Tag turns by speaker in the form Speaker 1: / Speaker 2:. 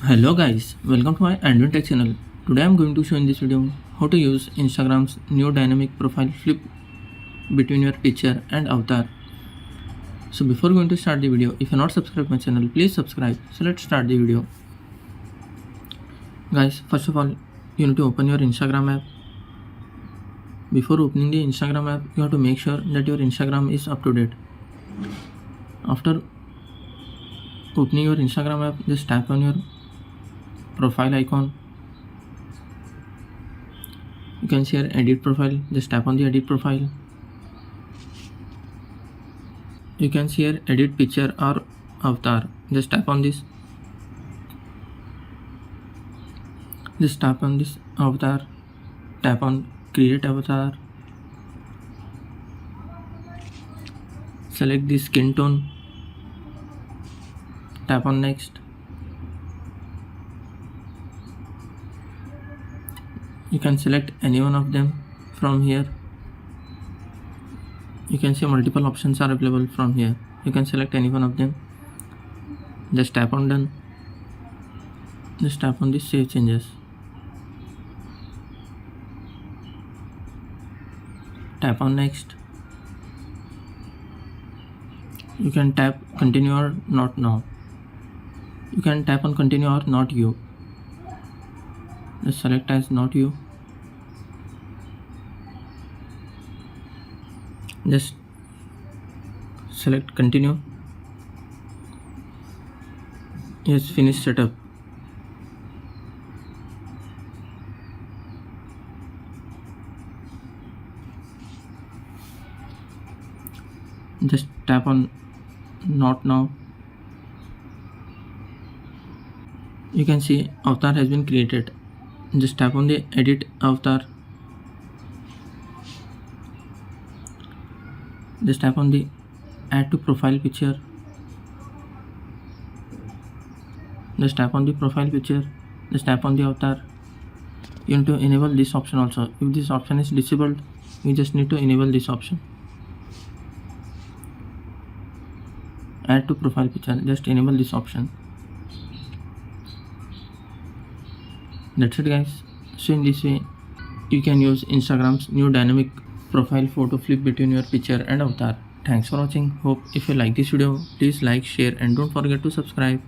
Speaker 1: Hello guys, welcome to my Android Tech channel. Today I am going to show in this video how to use Instagram's new dynamic profile flip between your picture and avatar. So before going to start the video, if you are not subscribed my channel, please subscribe. So let's start the video. Guys, first of all, you need to open your Instagram app. Before opening the Instagram app, you have to make sure that your Instagram is up to date. After opening your Instagram app, just tap on your profile icon. You can see your edit profile, just tap on the edit profile. You can see your edit picture or avatar, just tap on this. Just tap on this avatar, tap on create avatar, select the skin tone, tap on next. You can select any one of them from here. You can see multiple options are available from here. You can select any one of them. Just tap on done. Just tap on this save changes. Tap on next. You can tap continue or not now. You can tap on continue or not you. Just select as not you. Just select continue. Yes, finish setup. Just tap on not now. You can see avatar has been created. Just tap on the edit avatar. Just tap on the add to profile picture. Just tap on the profile picture. Just tap on the avatar. You need to enable this option also. If this option is disabled, you just need to enable this option. Add to profile picture, just enable this option. That's it guys. So in this way you can use Instagram's new dynamic profile photo flip between your picture and avatar. Thanks for watching. Hope if you like this video, please like, share and don't forget to subscribe.